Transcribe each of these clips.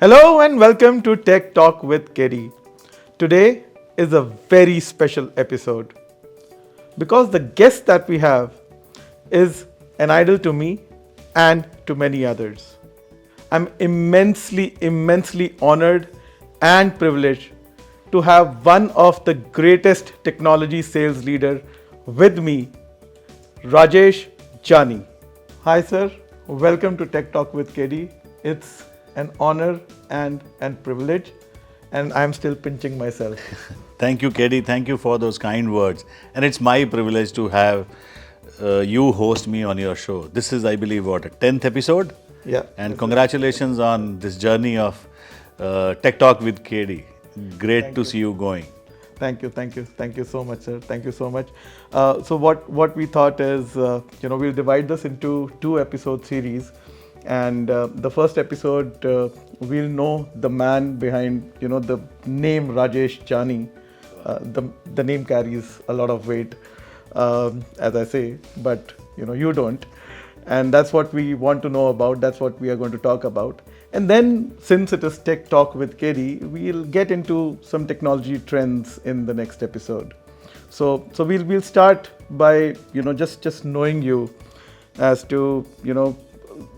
Hello and welcome to Tech Talk with Katie. Today is a very special episode because the guest that we have is an idol to me and to many others. I'm immensely honored and privileged to have one of the greatest technology sales leader with me, Rajesh Janey. Hi sir, welcome to Tech Talk with Katie. It's an honor and privilege, and I'm still pinching myself. Thank you, Katie. Thank you for those kind words. And it's my privilege to have you host me on your show. This is, I believe, what, a 10th episode? Yeah. And congratulations on this journey of Tech Talk with Katie. Great to see you going. Thank you so much, sir. Thank you so much. So what we thought is, we'll divide this into two episode series, and the first episode we'll know the man behind, the name Rajesh Janey. The name carries a lot of weight, as I say, but you don't, and that's what we want to know about. That's what we are going to talk about. And then, since it is Tech Talk with Katie, we'll get into some technology trends in the next episode. So we'll start by just knowing you as to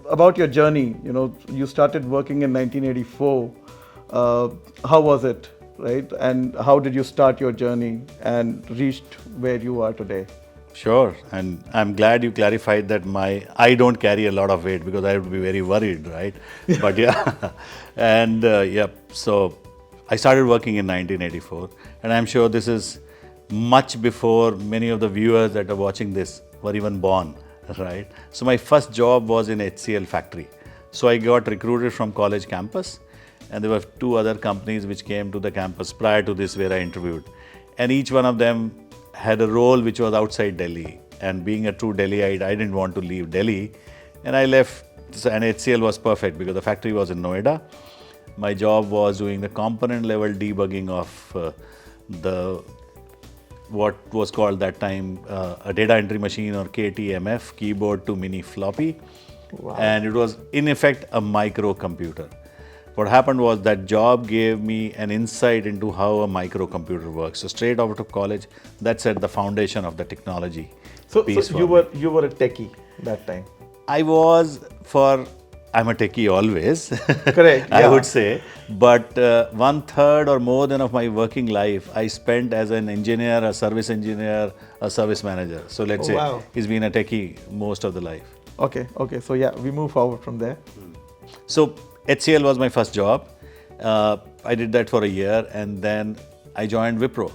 about your journey. You started working in 1984. How was it, right? And how did you start your journey and reached where you are today? Sure, and I'm glad you clarified that I don't carry a lot of weight because I would be very worried, right? But yeah, and so I started working in 1984, and I'm sure this is much before many of the viewers that are watching this were even born, right? So my first job was in HCL factory. So I got recruited from college campus, and there were two other companies which came to the campus prior to this where I interviewed, and each one of them had a role which was outside Delhi. And being a true Delhiite, I didn't want to leave Delhi. And I left, and HCL was perfect because the factory was in Noida. My job was doing the component level debugging of what was called that time a data entry machine, or KTMF, keyboard to mini floppy. Wow. And it was in effect a microcomputer. What happened was that job gave me an insight into how a microcomputer works. So straight out of college, that set the foundation of the technology. So you were a techie that time. I'm a techie always. Correct. I would say. But 1/3 or more than of my working life, I spent as an engineer, a service engineer, a service manager. So let's say he's been a techie most of the life. Okay. So yeah, we move forward from there. So HCL was my first job. I did that for a year, and then I joined Wipro.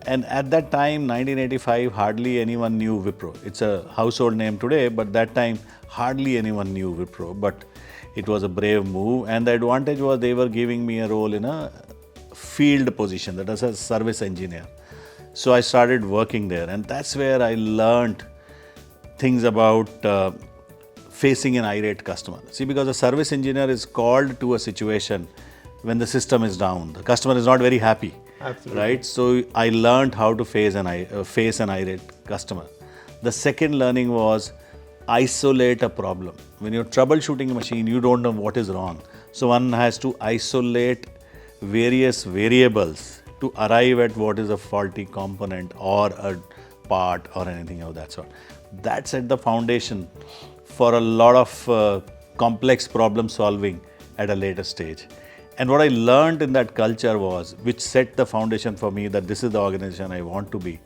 And at that time, 1985, hardly anyone knew Wipro. It's a household name today, but that time, hardly anyone knew Wipro. But it was a brave move, and the advantage was they were giving me a role in a field position, that is a service engineer. So I started working there, and that's where I learned things about facing an irate customer. See, because a service engineer is called to a situation when the system is down. The customer is not very happy. Absolutely. Right? So I learned how to face an irate customer. The second learning was isolate a problem. When you're troubleshooting a machine, you don't know what is wrong. So one has to isolate various variables to arrive at what is a faulty component or a part or anything of that sort. That set the foundation for a lot of complex problem solving at a later stage. And what I learned in that culture was, which set the foundation for me that this is the organization I want to be.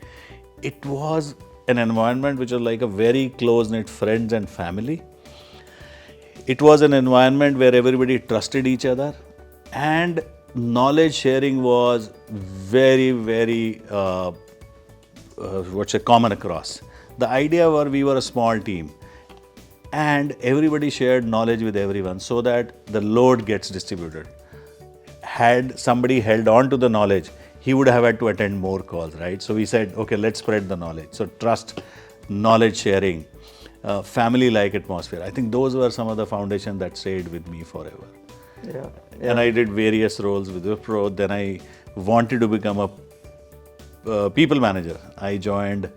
It was an environment which was like a very close-knit friends and family. It was an environment where everybody trusted each other, and knowledge sharing was very common across. The idea was we were a small team, and everybody shared knowledge with everyone so that the load gets distributed. Had somebody held on to the knowledge, he would have had to attend more calls, right? So we said, okay, let's spread the knowledge. So trust, knowledge sharing, family-like atmosphere. I think those were some of the foundations that stayed with me forever. Yeah. And I did various roles with Wipro. Then I wanted to become a people manager. I joined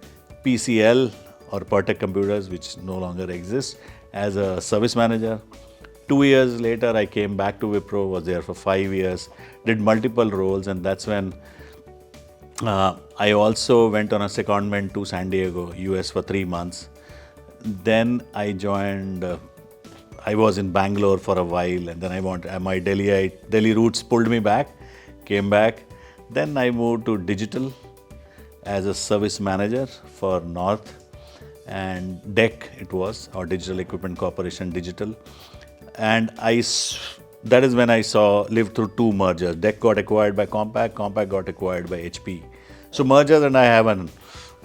PCL, or Pertec Computers, which no longer exists, as a service manager. 2 years later, I came back to Wipro, was there for 5 years, did multiple roles, and that's when I also went on a secondment to San Diego, US for 3 months. Then I joined, I was in Bangalore for a while, and then my Delhi roots pulled me back, came back. Then I moved to digital as a service manager for North and DEC it was, or Digital Equipment Corporation Digital. And that is when I lived through two mergers. DEC got acquired by Compaq got acquired by HP. So mergers and I have an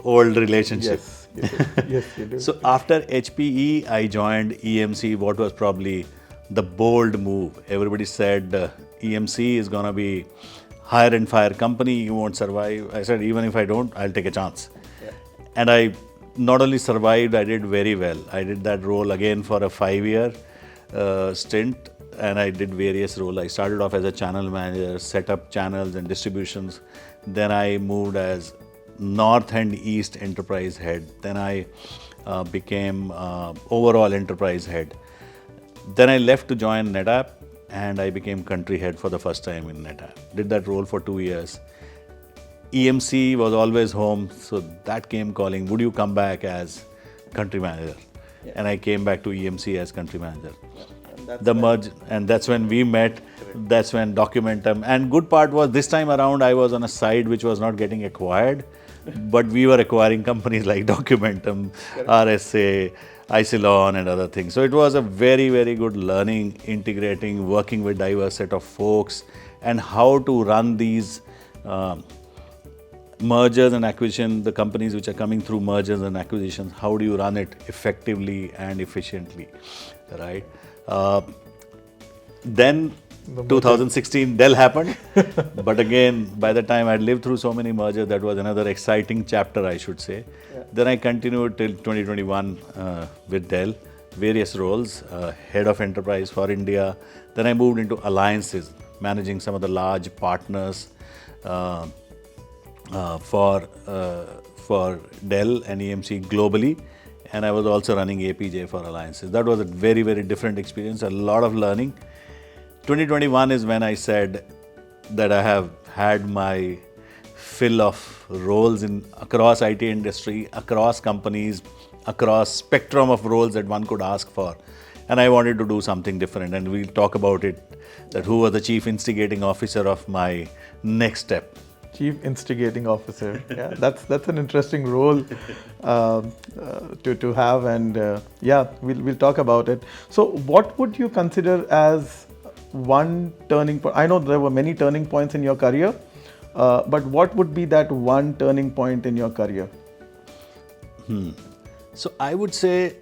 old relationship. Yes, you do. Yes, you do. So after HPE, I joined EMC, what was probably the bold move. Everybody said EMC is going to be hire and fire company, you won't survive. I said, even if I don't, I'll take a chance. Yeah. And I not only survived, I did very well. I did that role again for a 5-year stint, and I did various roles. I started off as a channel manager, set up channels and distributions. Then I moved as North and East enterprise head. Then I became overall enterprise head. Then I left to join NetApp, and I became country head for the first time in NetApp. Did that role for 2 years. EMC was always home, so that came calling, would you come back as country manager? Yeah. And I came back to EMC as country manager. Yeah. And that's when we met. Correct. That's when Documentum, and good part was this time around I was on a side which was not getting acquired, but we were acquiring companies like Documentum, correct, RSA, Isilon and other things. So it was a very, very good learning, integrating, working with diverse set of folks, and how to run these mergers and acquisition, the companies which are coming through mergers and acquisitions, how do you run it effectively and efficiently, right? Then 2016 DELL happened, but again, by the time I'd lived through so many mergers, that was another exciting chapter, I should say. Yeah. Then I continued till 2021 with DELL, various roles, head of enterprise for India. Then I moved into alliances, managing some of the large partners for DELL and EMC globally, and I was also running APJ for alliances. That was a very, very different experience, a lot of learning. 2021 is when I said that I have had my fill of roles across IT industry, across companies, across spectrum of roles that one could ask for, and I wanted to do something different. And we'll talk about it, that who was the chief instigating officer of my next step. Chief Instigating Officer. Yeah, that's an interesting role to have, and yeah, we'll talk about it. So, what would you consider as one turning point? I know there were many turning points in your career, but what would be that one turning point in your career? So, I would say,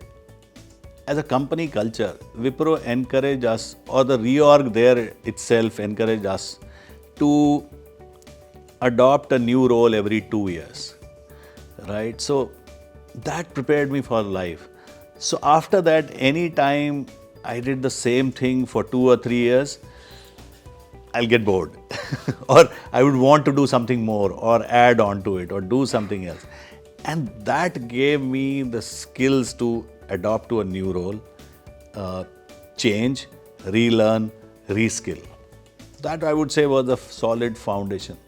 as a company culture, Wipro encouraged us, or the reorg there itself encouraged us to adopt a new role every 2 years, right? So that prepared me for life. So after that, any time I did the same thing for 2 or 3 years, I'll get bored or I would want to do something more or add on to it or do something else. And that gave me the skills to adopt to a new role, change, relearn, reskill. That I would say was a solid foundation.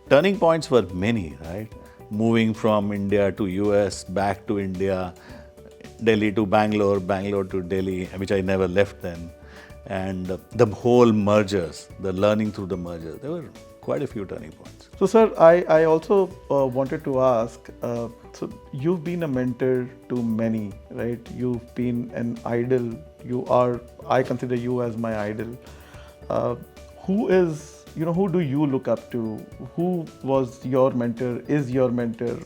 Turning points were many, right? Moving from India to US, back to India, Delhi to Bangalore, Bangalore to Delhi, which I never left then. And the whole mergers, the learning through the mergers, there were quite a few turning points. So, sir, I also wanted to ask, so you've been a mentor to many, right? You've been an idol. I consider you as my idol. Who do you look up to? Who was your mentor, is your mentor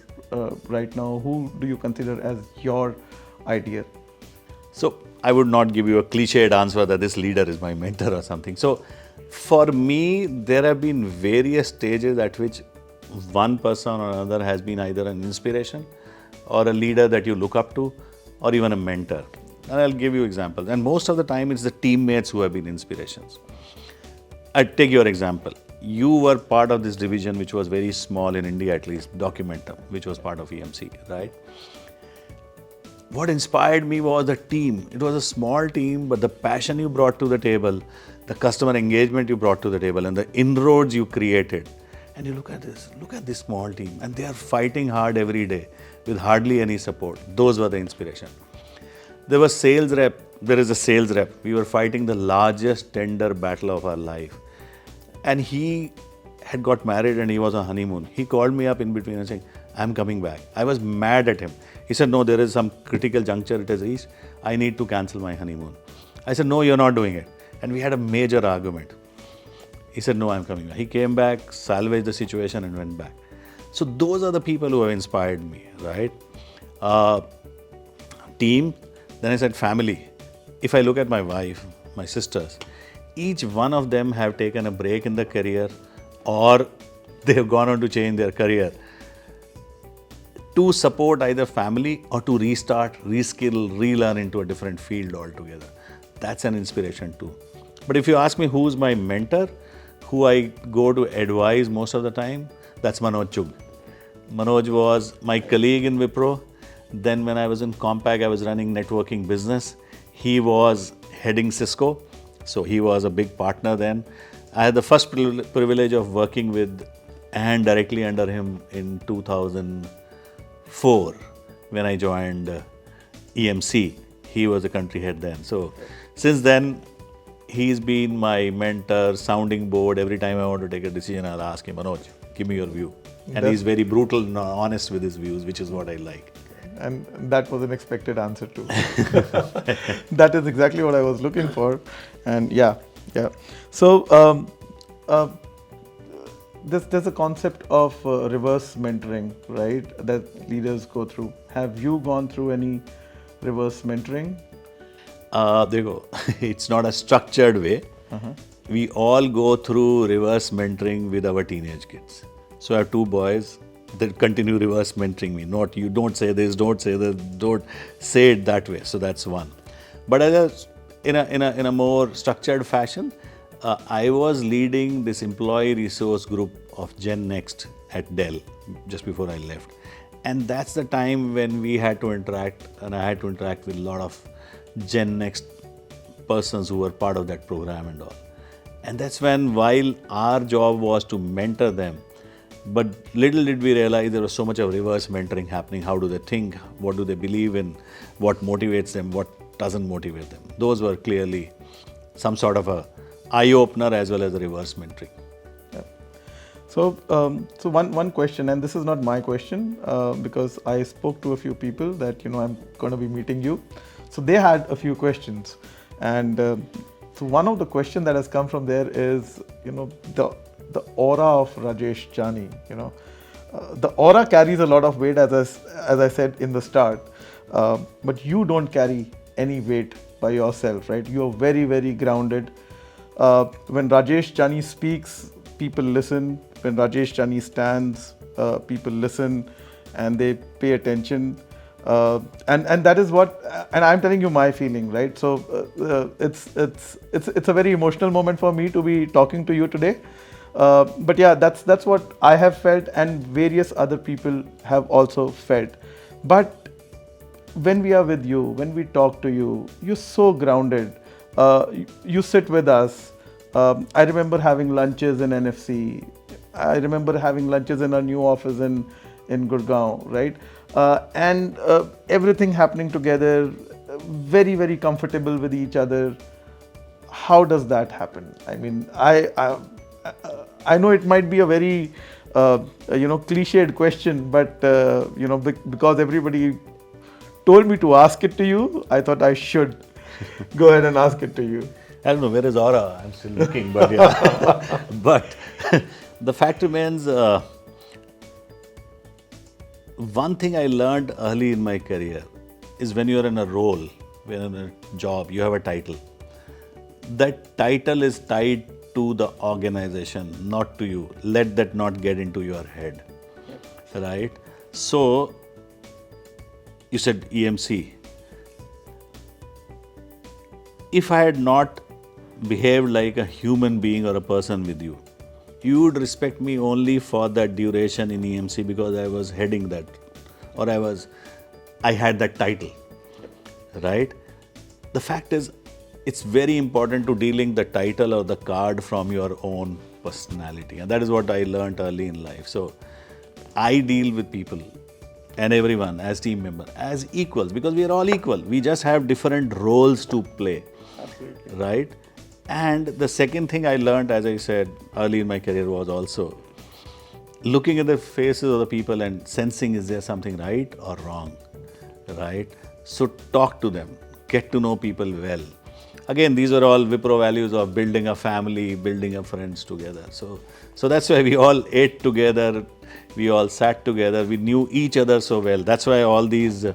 right now? Who do you consider as your ideal? So I would not give you a cliched answer that this leader is my mentor or something. So for me, there have been various stages at which one person or another has been either an inspiration or a leader that you look up to or even a mentor. And I'll give you examples. And most of the time, it's the teammates who have been inspirations. I take your example. You were part of this division, which was very small in India, at least, Documentum, which was part of EMC, right? What inspired me was the team. It was a small team, but the passion you brought to the table, the customer engagement you brought to the table, and the inroads you created. And you look at this small team, and they are fighting hard every day with hardly any support. Those were the inspiration. There was sales rep. There is a sales rep. We were fighting the largest tender battle of our life. And he had got married and he was on honeymoon. He called me up in between and saying, I'm coming back. I was mad at him. He said, no, there is some critical juncture it has reached. I need to cancel my honeymoon. I said, no, you're not doing it. And we had a major argument. He said, no, I'm coming back. He came back, salvaged the situation and went back. So those are the people who have inspired me, right? Team. Then I said family. If I look at my wife, my sisters, each one of them have taken a break in their career or they have gone on to change their career to support either family or to restart, reskill, relearn into a different field altogether. That's an inspiration too. But if you ask me who's my mentor, who I go to advise most of the time, that's Manoj Chugh. Manoj was my colleague in Wipro. Then when I was in Compaq, I was running networking business. He was heading Cisco. So he was a big partner then. I had the first privilege of working with and directly under him in 2004 when I joined EMC. He was the country head then. So since then, he's been my mentor, sounding board. Every time I want to take a decision, I'll ask him, Manoj, give me your view. And he's very brutal and honest with his views, which is what I like. And that was an expected answer too. That is exactly what I was looking for. And yeah. So there's a concept of reverse mentoring, right? That leaders go through. Have you gone through any reverse mentoring? There you go. It's not a structured way. We all go through reverse mentoring with our teenage kids. So I have two boys that continue reverse mentoring me. Not you don't say this, don't say that, don't say it that way. So that's one. But in a more structured fashion, I was leading this employee resource group of Gen Next at DELL just before I left. And that's the time when we had to interact, and I had to interact with a lot of Gen Next persons who were part of that program and all. And that's when, while our job was to mentor them, but little did we realize there was so much of reverse mentoring happening. How do they think? What do they believe in? What motivates them? What doesn't motivate them? Those were clearly some sort of a eye-opener as well as a reverse mentoring. Yeah. So one question, and this is not my question because I spoke to a few people that I'm going to be meeting you. So they had a few questions, and so one of the questions that has come from there is the aura of Rajesh Janey. The aura carries a lot of weight, as I said in the start, but you don't carry any weight by yourself, right? You are very, very grounded. When Rajesh Janey speaks, people listen. When Rajesh Janey stands, people listen and they pay attention. And that is what, and I'm telling you my feeling, right? So it's a very emotional moment for me to be talking to you today. But yeah, that's what I have felt, and various other people have also felt. But when we are with you, when we talk to you, you're so grounded. You sit with us. I remember having lunches in NFC. I remember having lunches in our new office in Gurgaon, right? And everything happening together, very, very comfortable with each other. How does that happen? I mean, I know it might be a very cliched question, but because everybody told me to ask it to you, I thought I should go ahead and ask it to you. I don't know, where is aura? I'm still looking, but yeah. But the fact remains, one thing I learned early in my career is when you're in a role, when you're in a job, you have a title. That title is tied to the organization, not to you. Let that not get into your head, right? So, you said EMC. If I had not behaved like a human being or a person with you, you would respect me only for that duration in EMC because I was heading that, or I had that title. right? The fact is, it's very important to delink the title or the card from your own personality. And that is what I learned early in life. So I deal with people and everyone as team member as equals, because we are all equal. We just have different roles to play. Absolutely. Right? And the second thing I learned, as I said early in my career, was also looking at the faces of the people and sensing, is there something right or wrong, right? So talk to them, get to know people well. Again, these are all Wipro values of building a family, building a friends together. So that's why we all ate together, we all sat together, we knew each other so well. That's why all these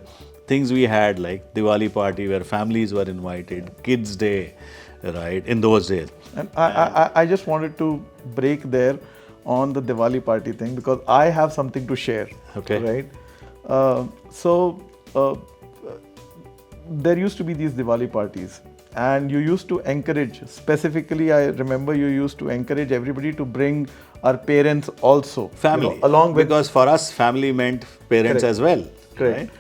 things we had, like Diwali party where families were invited, kids day, right, in those days. And I just wanted to break there on the Diwali party thing, because I have something to share. Okay. Right. There used to be these Diwali parties, and you used to encourage, specifically I remember you used to encourage everybody to bring our parents also. Family. Along with, because for us, family meant parents Correct. as well. correct. Right?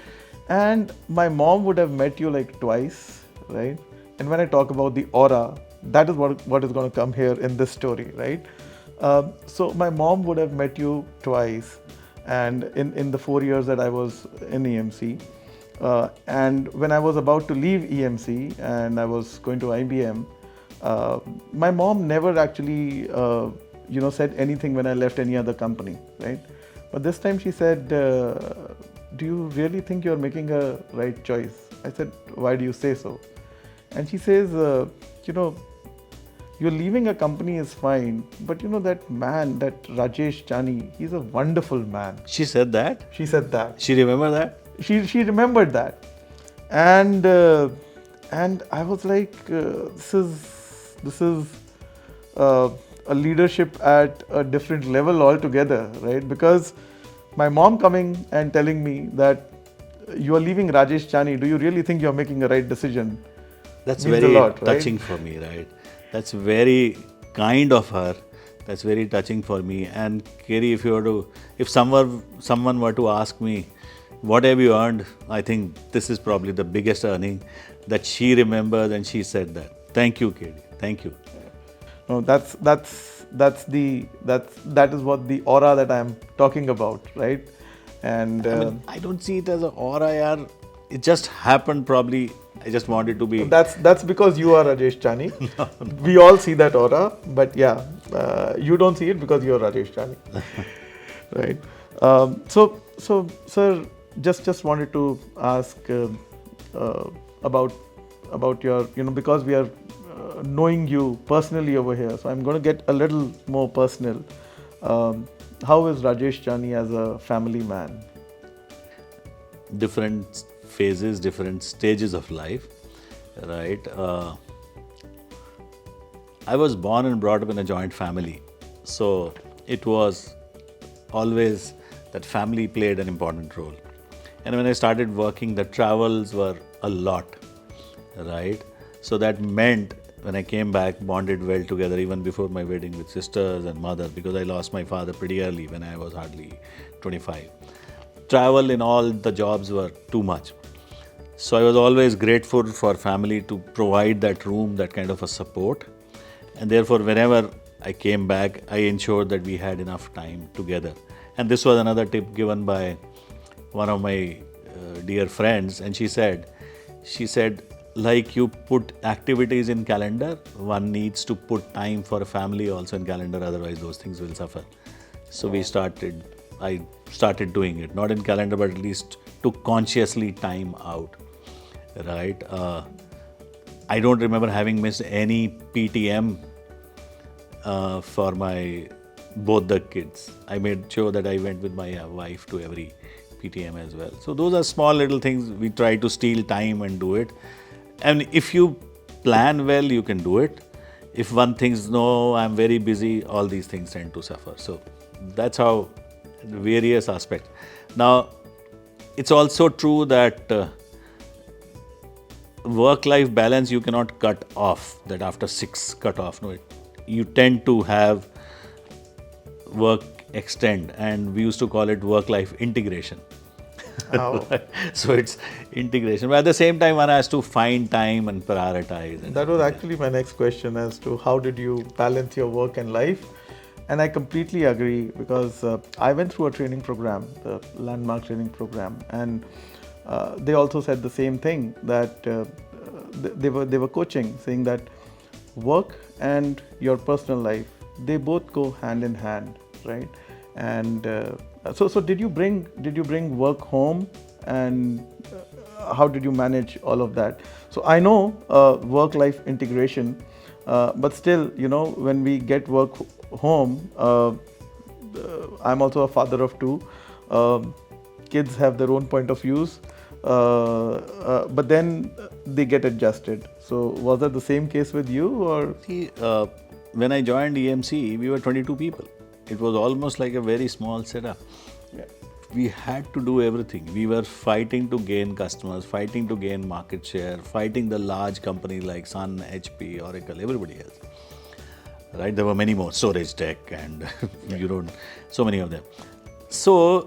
And my mom would have met you like twice, right? And when I talk about the aura, that is what is going to come here in this story, right? So my mom would have met you twice, and in the 4 years that I was in EMC, and when I was about to leave EMC and I was going to IBM, my mom never actually said anything when I left any other company, right? But this time she said, do you really think you're making a right choice? I said, why do you say so? And she says, you're leaving a company is fine, but that man, that Rajesh Janey, he's a wonderful man. She said that? She said that. She remember that? She remembered that, and I was like, this is a leadership at a different level altogether, right? Because my mom coming and telling me that you are leaving Rajesh Janey, do you really think you're making a right decision? That's Means very a lot, right? touching for me, right? That's very kind of her. That's very touching for me. And Kerry, if someone were to ask me, what have you earned? I think this is probably the biggest earning that she remembers, and she said that. Thank you, Kerry. Thank you. No, that is what the aura that I'm talking about, right? And I don't see it as an aura, yaar. It just happened probably. I just wanted to be. that's because you are Rajesh Janey. We all see that aura, but yeah, you don't see it because you're Rajesh Janey, right? So, sir, just wanted to ask about your, because we are knowing you personally over here. So I'm going to get a little more personal. How is Rajesh Janey as a family man? Different phases, different stages of life, right? I was born and brought up in a joint family, so it was always that family played an important role. And when I started working, the travels were a lot, right? So that meant when I came back, bonded well together even before my wedding with sisters and mother, because I lost my father pretty early when I was hardly 25. Travel in all the jobs were too much. So I was always grateful for family to provide that room, that kind of a support. And therefore, whenever I came back, I ensured that we had enough time together. And this was another tip given by one of my dear friends. And she said, like you put activities in calendar, one needs to put time for a family also in calendar, otherwise those things will suffer. So I started doing it, not in calendar, but at least to consciously time out, right? I don't remember having missed any PTM for both the kids. I made sure that I went with my wife to every PTM as well. So those are small little things. We try to steal time and do it. And if you plan well, you can do it. If one thinks, no, I'm very busy, all these things tend to suffer. So that's how various aspects. Now, it's also true that work-life balance you cannot cut off, that after 6 cut off. No, you tend to have work extend, and we used to call it work-life integration. Oh. So it's integration. But at the same time, one has to find time and prioritize. That was actually my next question as to how did you balance your work and life? And I completely agree because I went through a training program, the landmark training program, and they also said the same thing that they were coaching, saying that work and your personal life, they both go hand in hand, right? And so did you bring work home, and how did you manage all of that? So I know work life integration, but still, when we get work home, I'm also a father of two. Kids have their own point of views, but then they get adjusted. So was that the same case with you, or? See, when I joined EMC, we were 22 people. It was almost like a very small setup. Yeah. We had to do everything. We were fighting to gain customers, fighting to gain market share, fighting the large companies like Sun, HP, Oracle, everybody else. Right? There were many more, Storage Tech, and so many of them. So,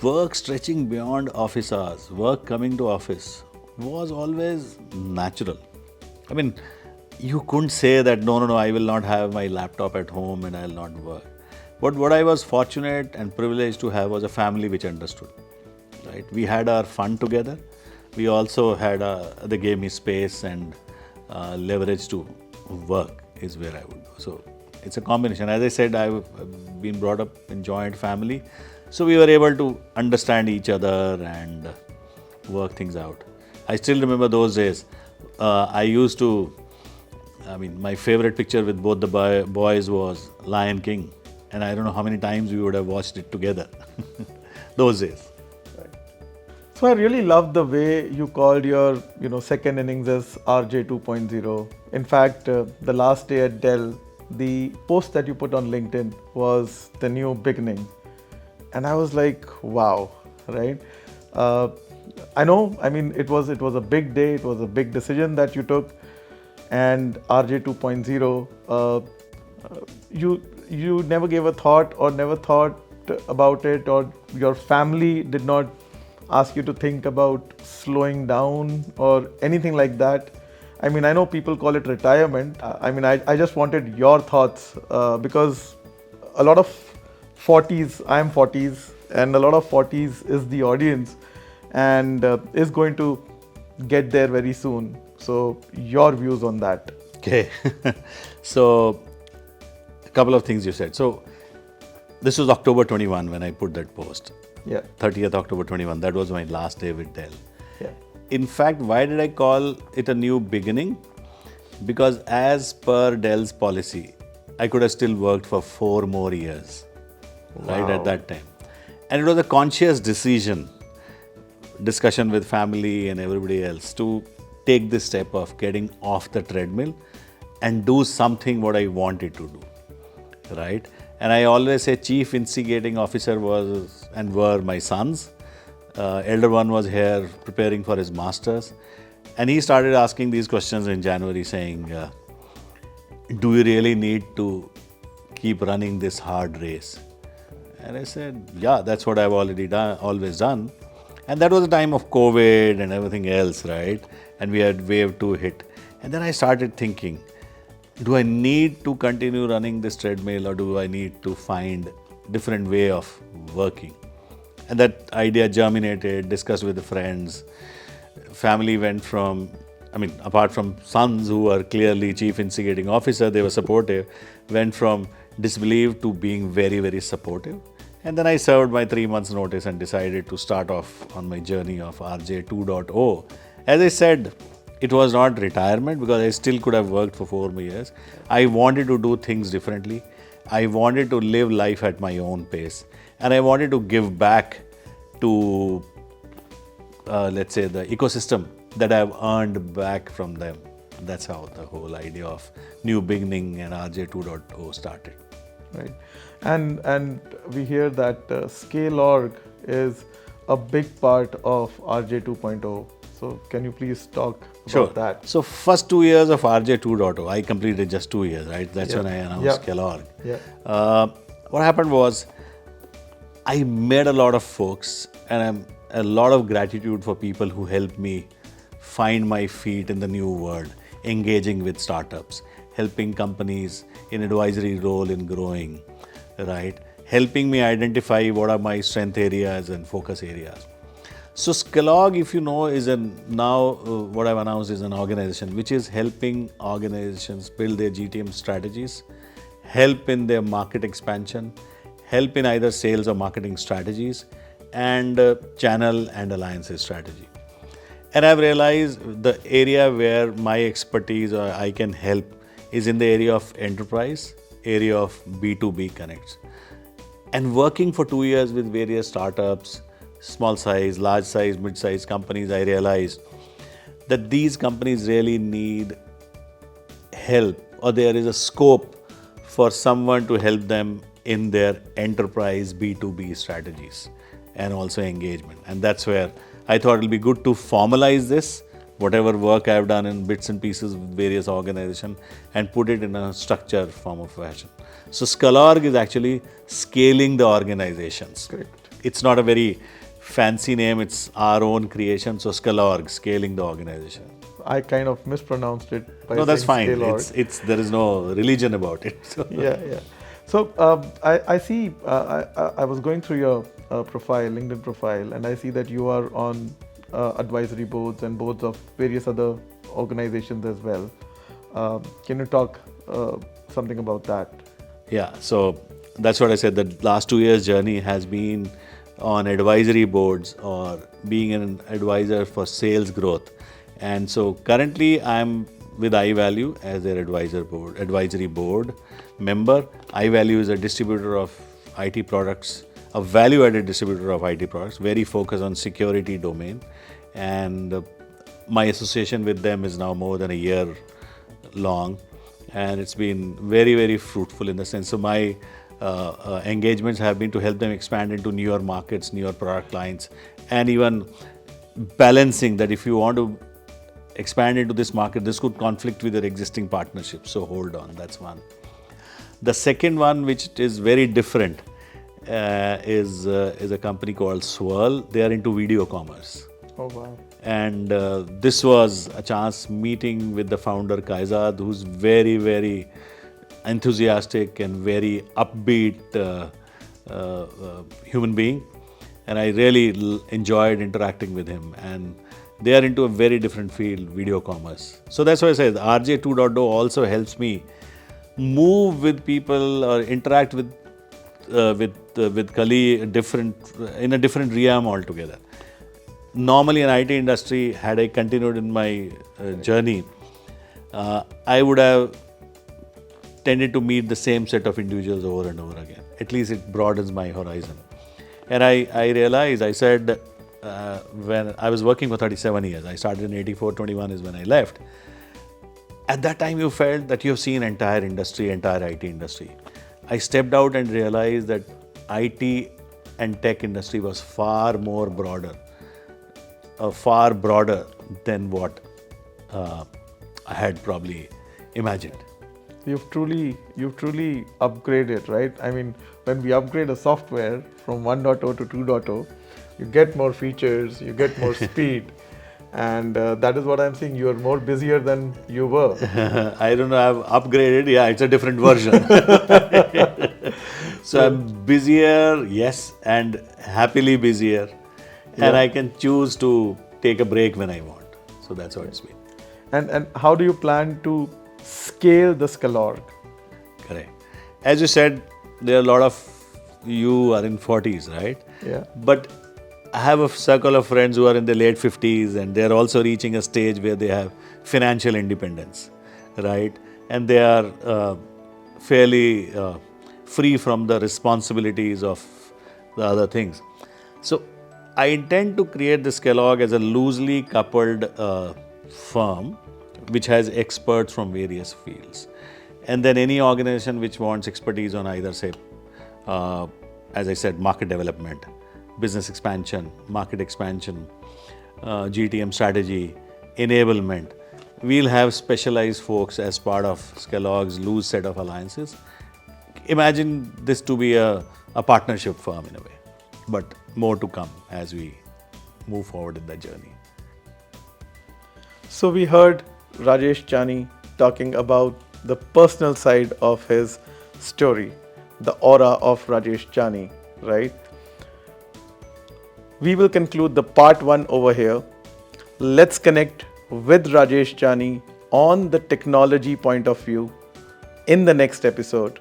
work stretching beyond office hours, work coming to office was always natural. I mean, you couldn't say that, no, I will not have my laptop at home and I will not work. But what I was fortunate and privileged to have was a family which understood. Right? We had our fun together. We also had, they gave me space and leverage to work is where I would go. So it's a combination. As I said, I've been brought up in joint family. So we were able to understand each other and work things out. I still remember those days. My favorite picture with both the boys was Lion King. And I don't know how many times we would have watched it together. Those days. Right. So I really love the way you called your, second innings as RJ 2.0. In fact, the last day at DELL, the post that you put on LinkedIn was the new beginning. And I was like, wow, right? I know, it was a big day, it was a big decision that you took. And RJ 2.0, you never gave a thought or never thought about it, or your family did not ask you to think about slowing down or anything like that. I know people call it retirement. I just wanted your thoughts because a lot of 40s, I am 40s, and a lot of 40s is the audience and is going to get there very soon. So your views on that. Okay. So a couple of things you said. So this was October 21 when I put that post. Yeah. 30th October 21. That was my last day with DELL. Yeah. In fact, why did I call it a new beginning? Because as per DELL's policy, I could have still worked for 4 more years. Wow. Right at that time. And it was a conscious discussion with family and everybody else to take this step of getting off the treadmill and do something what I wanted to do, right? And I always say chief instigating officer were my sons. Elder one was here preparing for his masters, and he started asking these questions in January, saying, do we really need to keep running this hard race? And I said, yeah, that's what I've always done. And that was the time of COVID and everything else, right? And we had wave 2 hit. And then I started thinking, do I need to continue running this treadmill, or do I need to find different way of working? And that idea germinated, discussed with the friends. Family went from, apart from sons who are clearly chief instigating officer, they were supportive, went from disbelief to being very, very supportive. And then I served my 3 months notice and decided to start off on my journey of RJ 2.0. As I said, it was not retirement because I still could have worked for 4 more years. I wanted to do things differently. I wanted to live life at my own pace. And I wanted to give back to, let's say, the ecosystem that I've earned back from them. That's how the whole idea of new beginning and RJ 2.0 started. Right. And we hear that Scale.org is a big part of RJ 2.0. So can you please talk about that? So first 2 years of RJ 2.0, I completed just 2 years, right? That's when I announced Scale.org. Yeah. What happened was, I met a lot of folks, and I'm a lot of gratitude for people who helped me find my feet in the new world, engaging with startups, helping companies in advisory role in growing, right? Helping me identify what are my strength areas and focus areas. So Scalog, if you know, is what I've announced is an organization which is helping organizations build their GTM strategies, help in their market expansion, help in either sales or marketing strategies, and channel and alliances strategy. And I've realized the area where my expertise or I can help is in the area of enterprise, area of B2B connects. And working for 2 years with various startups, small size, large size, mid size companies, I realized that these companies really need help, or there is a scope for someone to help them in their enterprise B2B strategies and also engagement. And that's where I thought it'll be good to formalize this, whatever work I've done in bits and pieces with various organizations, and put it in a structured form of fashion. So Scalorg is actually scaling the organizations. Great. It's not a very fancy name, it's our own creation. So Scalorg, scaling the organization. I kind of mispronounced it by No, that's fine. saying Scalorg. There is no religion about it. So. Yeah. So I see. I was going through your profile, LinkedIn profile, and I see that you are on advisory boards and boards of various other organizations as well. Can you talk something about that? Yeah. So that's what I said. The last 2 years journey has been on advisory boards or being an advisor for sales growth. And so currently I'm with iValue as their advisory board member. iValue is a distributor of IT products, a value-added distributor of IT products, very focused on security domain. And my association with them is now more than a year long, and it's been very, very fruitful in the sense. So my engagements have been to help them expand into newer markets, newer product lines, and even balancing that if you want to expand into this market, this could conflict with your existing partnerships. So hold on, that's one. The second one, which is very different, is a company called Swirl. They are into video commerce. Oh wow! And this was a chance meeting with the founder Kaizad, who's very, very enthusiastic and very upbeat human being. And I really enjoyed interacting with him. And they are into a very different field, video commerce. So that's why I said RJ 2.0 also helps me move with people or interact with colleagues in a different realm altogether. Normally in IT industry, had I continued in my journey, I would have tended to meet the same set of individuals over and over again. At least it broadens my horizon. And I realized, I said, when I was working for 37 years, I started in 84, 21 is when I left. At that time, you felt that you have seen entire IT industry. I stepped out and realized that IT and tech industry was far broader than what I had probably imagined. You've truly upgraded, right? I mean, when we upgrade a software from 1.0 to 2.0, you get more features, you get more speed, and that is what I'm seeing. You are more busier than you were. I don't know, I've upgraded. Yeah, it's a different version. So I'm busier, yes, and happily busier. Yeah. And I can choose to take a break when I want. So that's what it's been. And how do you plan to scale the Scalorg? Correct. As you said, there are a lot of you are in 40s, right? Yeah. But I have a circle of friends who are in their late 50s, and they're also reaching a stage where they have financial independence, right? And they are fairly free from the responsibilities of the other things. So I intend to create the Scalorg as a loosely coupled firm which has experts from various fields. And then any organization which wants expertise on either, say, as I said, market development, business expansion, market expansion, GTM strategy, enablement, we'll have specialized folks as part of Scalorg's loose set of alliances. Imagine this to be a partnership firm in a way. But more to come as we move forward in that journey. So we heard Rajesh Janey talking about the personal side of his story, the aura of Rajesh Janey, right? We will conclude the part 1 over here. Let's connect with Rajesh Janey on the technology point of view in the next episode.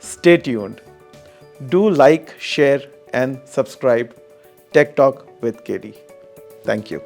Stay tuned. Do like, share, and subscribe Tech Talk with KD. Thank you.